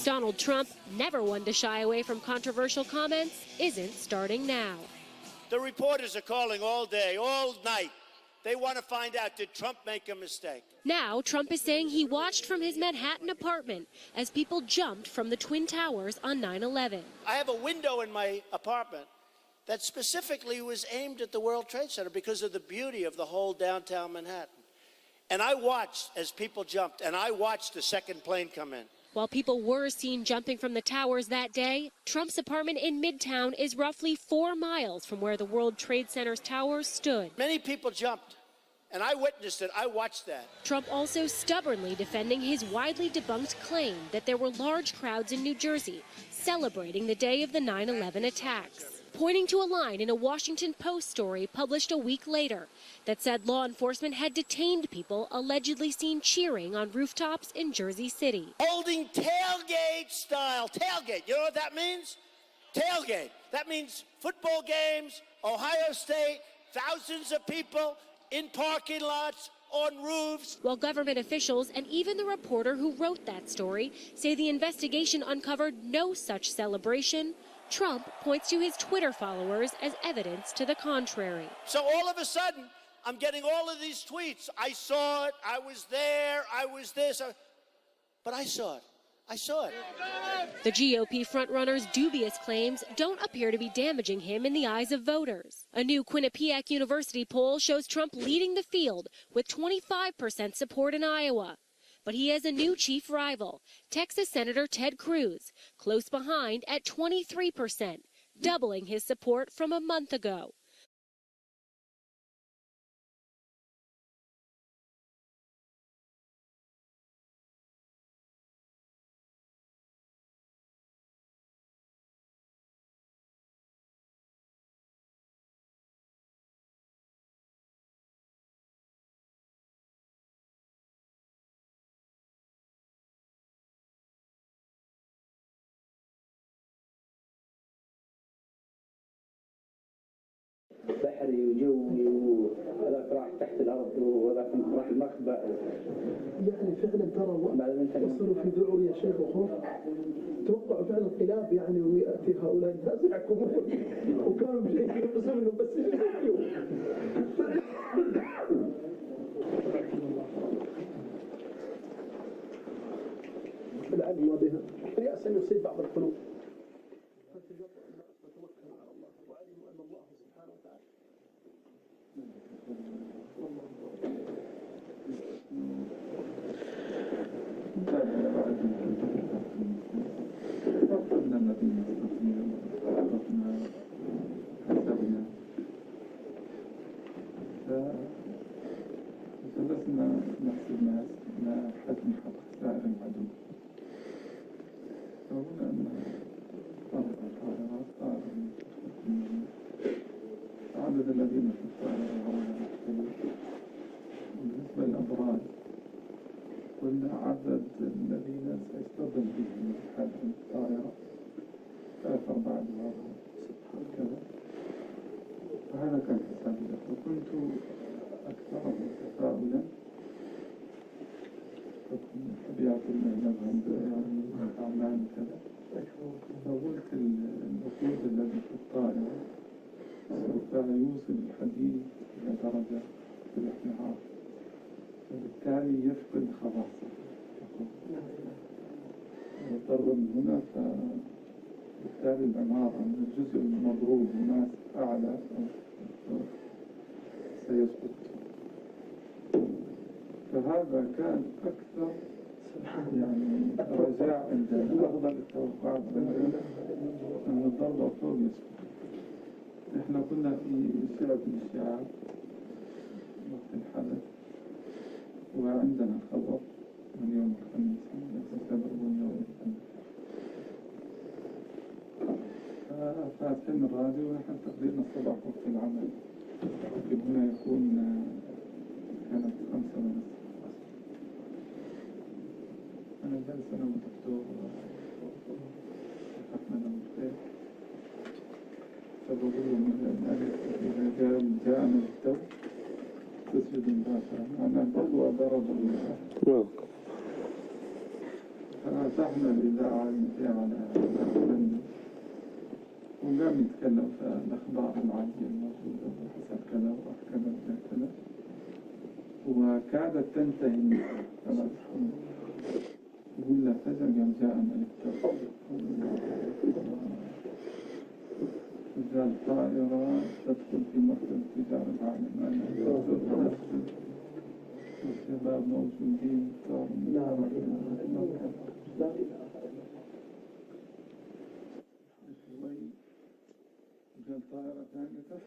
Donald Trump, never one to shy away from controversial comments, isn't starting now. The reporters are calling all day, all night. They want to find out, did Trump make a mistake? Now, Trump is saying he watched from his Manhattan apartment as people jumped from the Twin Towers on 9/11. I have a window in my apartment that specifically was aimed at the World Trade Center because of the beauty of the whole downtown Manhattan. And I watched as people jumped, and I watched the second plane come in. While people were seen jumping from the towers that day, Trump's apartment in Midtown is roughly 4 miles from where the World Trade Center's towers stood. Many people jumped, and I witnessed it. I watched that. Trump also stubbornly defending his widely debunked claim that there were large crowds in New Jersey celebrating the day of the 9/11 attacks, pointing to a line in a Washington Post story published a week later that said law enforcement had detained people allegedly seen cheering on rooftops in Jersey City. Holding tailgate style. Tailgate. You know what that means? Tailgate. That means football games, Ohio State, thousands of people in parking lots, on roofs. While government officials and even the reporter who wrote that story say the investigation uncovered no such celebration, Trump points to his Twitter followers as evidence to the contrary. So all of a sudden, I'm getting all of these tweets. I saw it, I was there, I was this. But I saw it. I saw it. The GOP frontrunner's dubious claims don't appear to be damaging him in the eyes of voters. A new Quinnipiac University poll shows Trump leading the field with 25% support in Iowa. But he has a new chief rival, Texas Senator Ted Cruz, close behind at 23%, doubling his support from a month ago. بحري وجوي وهذاك راح تحت الارض وهذاك راح المخبأ. يعني فعلا ترى وصلوا في ذعور يا شيخ وخوف. توقعوا فعلا انقلاب يعني وياتي هؤلاء الناس يحكمون وكانوا بشيء يقسم انه بس العلم بها يأس ان يصيب بعض القلوب. فلسنا نحسب ما حجم خطأ سائر العدو. فهنا أن طائرات عدد الذين في الطائرة هؤلاء بالنسبة للأبراج قلنا عدد الذين سيصطدم بهم هذه الطائرة 3-4 هكذا. فهذا كان حسابي له وكنت أكثرهم تفاؤلا حكم طبيعة المهنة والأعمال وكذا. فقلت الوقود الذي في الطائرة سوف يوصل الحديد إلى درجة في الاحتراق وبالتالي يفقد خواصه ويضطر من هنا فبالتالي العمارة من الجزء المضروب هناك أعلى سيسقط. فهذا كان أكثر يعني رجاء عندنا أفضل التوقعات عندنا أن الضربة فوق يسقط. إحنا كنا في شعب من الشعاب وقت الحدث وعندنا خبر من يوم الخميس يعتبرون يوم الخميس. فاتحين الراديو ونحن تقريبا الصباح وقت العمل. يمكن هنا يكون كانت 5:30. أنا جالس أنا والدكتور أحمد أبو الخير فبقول لهم إذا جاءنا التو تسجد مباشرة أنا بلوى ضرب المباشرة. فتحنا الإذاعة المذيعة على وقام يتكلم في الأخبار العادية الموجودة وحصل كذا وراح كذا وجاء كذا، وكادت تنتهي خلاص. يقول له فجأة قام جاء ملك رجال طائرة تدخل في مركز تجارة عالمية والشباب موجودين صاروا رجال طائرة ثانية تدخل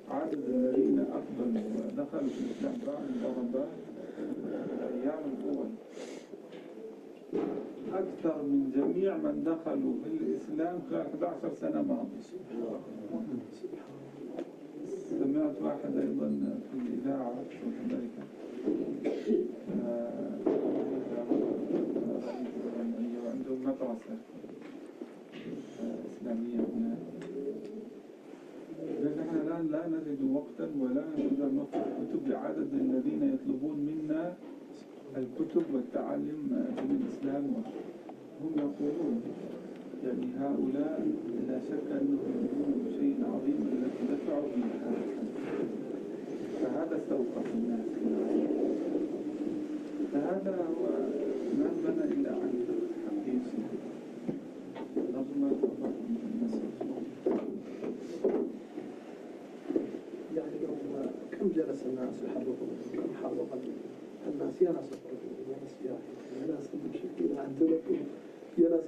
عدد الذين أقبلوا ودخلوا في الإسلام بعد الضربات أيام الأول أكثر من جميع من دخلوا في الإسلام خلال 11 سنة ماضية. سمعت واحد أيضا في الإذاعة في أمريكا عندهم مدرسة إسلامية هناك، لأن نحن الآن لا نجد وقتا ولا نقدر نطلب كتب لعدد الذين يطلبون منا الكتب والتعلم من الإسلام. هم يقولون يعني هؤلاء لا شك أنهم يقولون شيء عظيم الذي دفعوا به هذا، فهذا استوقف الناس. فهذا هو ما بنى إلا عن حقيقي نظم الخبر من المسجد. يعني كم جلس الناس يحرقون، كم حرق الناس، يا ناس يخرجون، يا ناس جاهلين، يا ناس مشركين عندكم، يا ناس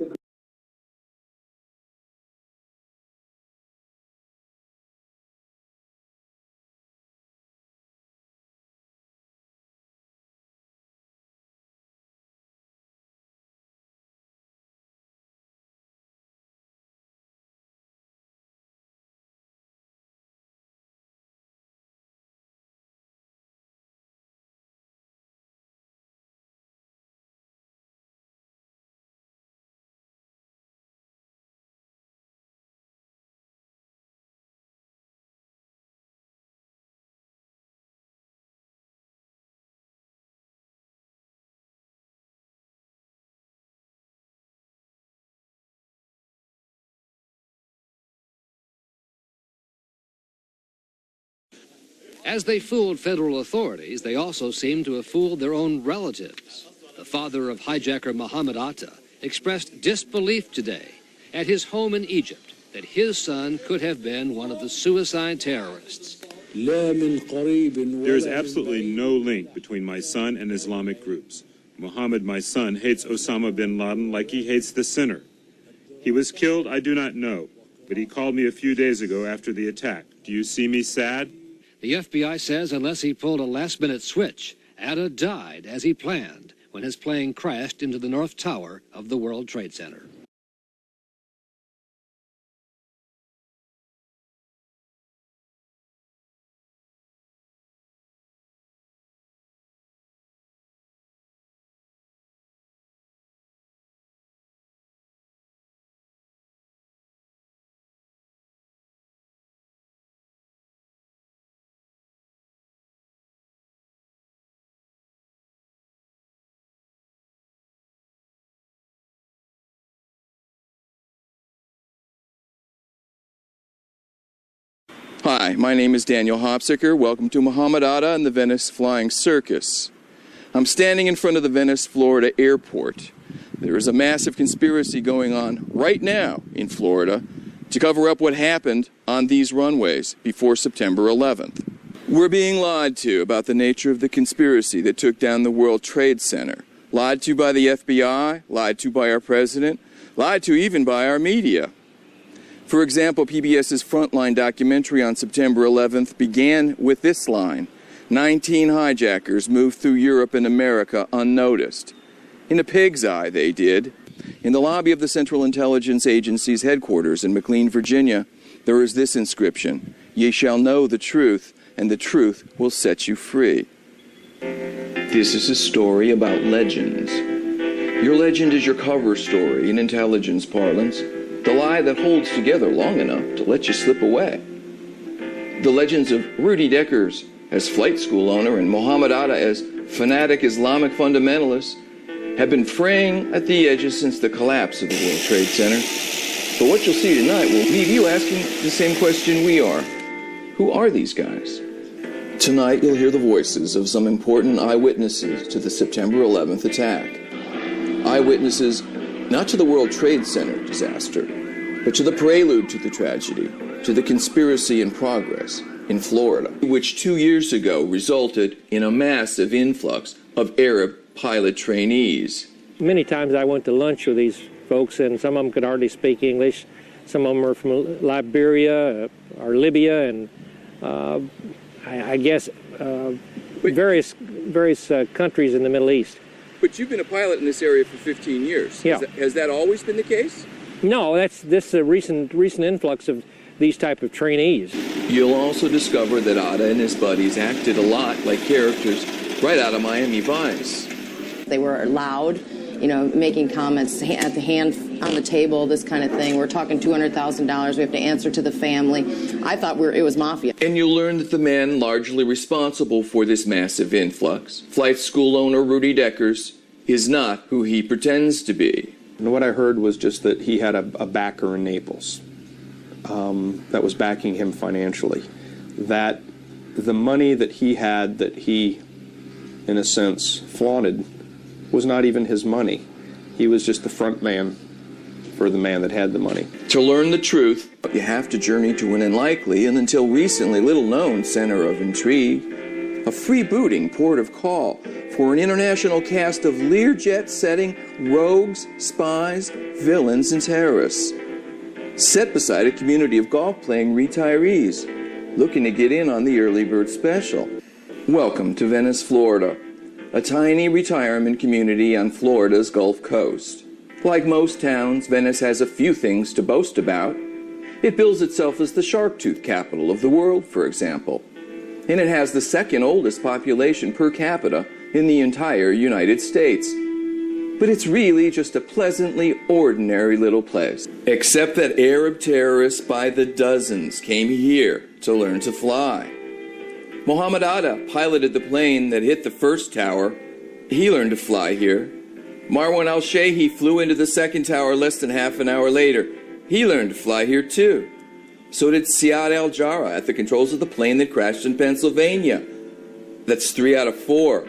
As they fooled federal authorities, they also seemed to have fooled their own relatives. The father of hijacker Mohammed Atta expressed disbelief today at his home in Egypt that his son could have been one of the suicide terrorists. There is absolutely no link between my son and Islamic groups. Mohammed, my son, hates Osama bin Laden like he hates the sinner. He was killed, I do not know, but he called me a few days ago after the attack. Do you see me sad? The FBI says unless he pulled a last-minute switch, Atta died as he planned when his plane crashed into the North Tower of the World Trade Center. Hi, my name is Daniel Hopsicker. Welcome to Mohammed Atta and the Venice Flying Circus. I'm standing in front of the Venice, Florida airport. There is a massive conspiracy going on right now in Florida to cover up what happened on these runways before September 11th. We're being lied to about the nature of the conspiracy that took down the World Trade Center. Lied to by the FBI, lied to by our president, lied to even by our media. For example, PBS's Frontline documentary on September 11th began with this line: 19 hijackers moved through Europe and America unnoticed. In a pig's eye, they did. In the lobby of the Central Intelligence Agency's headquarters in McLean, Virginia, there is this inscription: "Ye shall know the truth, and the truth will set you free." This is a story about legends. Your legend is your cover story in intelligence parlance. The lie that holds together long enough to let you slip away. The legends of Rudy Deckers as flight school owner and Mohammed Atta as fanatic Islamic fundamentalist have been fraying at the edges since the collapse of the World Trade Center. But what you'll see tonight will leave you asking the same question we are. Who are these guys? Tonight you'll hear the voices of some important eyewitnesses to the September 11th attack. Eyewitnesses not to the World Trade Center disaster, but to the prelude to the tragedy, to the conspiracy in progress in Florida, which 2 years ago resulted in a massive influx of Arab pilot trainees. Many times I went to lunch with these folks, and some of them could hardly speak English. Some of them are from Liberia or Libya, and I guess various countries in the Middle East. But you've been a pilot in this area for 15 years. Yeah. Has that always been the case? No, this recent influx of these type of trainees. You'll also discover that Atta and his buddies acted a lot like characters right out of Miami Vice. They were loud, you know, making comments at the hand on the table, this kind of thing. We're talking $200,000. We have to answer to the family. I thought it was mafia. And you'll learn that the man largely responsible for this massive influx, flight school owner Rudy Deckers, is not who he pretends to be. And what I heard was just that he had a backer in Naples that was backing him financially. That the money that he had, that he, in a sense, flaunted, was not even his money. He was just the front man for the man that had the money. To learn the truth, you have to journey to an unlikely and until recently little-known center of intrigue, a freebooting port of call for an international cast of Learjet-setting rogues, spies, villains, and terrorists. Set beside a community of golf-playing retirees looking to get in on the early bird special. Welcome to Venice, Florida, a tiny retirement community on Florida's Gulf Coast. Like most towns, Venice has a few things to boast about. It bills itself as the shark tooth capital of the world, for example. And it has the second oldest population per capita in the entire United States. But it's really just a pleasantly ordinary little place. Except that Arab terrorists by the dozens came here to learn to fly. Mohammed Atta piloted the plane that hit the first tower. He learned to fly here. Marwan al-Shehi flew into the second tower less than half an hour later. He learned to fly here too. So did Siad al-Jarrah at the controls of the plane that crashed in Pennsylvania. That's 3 out of 4.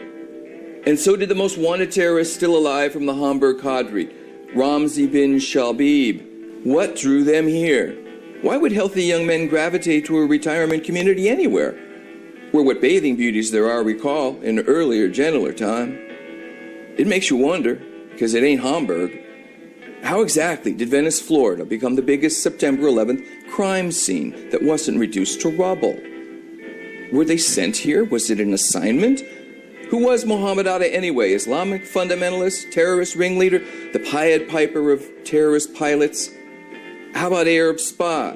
And so did the most wanted terrorist still alive from the Hamburg Cadre, Ramzi bin Shalbib. What drew them here? Why would healthy young men gravitate to a retirement community anywhere? Where what bathing beauties there are recall in an earlier, gentler time. It makes you wonder, because it ain't Hamburg. How exactly did Venice, Florida become the biggest September 11th crime scene that wasn't reduced to rubble? Were they sent here? Was it an assignment? Who was Mohammed Atta anyway? Islamic fundamentalist, terrorist ringleader, the Pied Piper of terrorist pilots? How about Arab spy?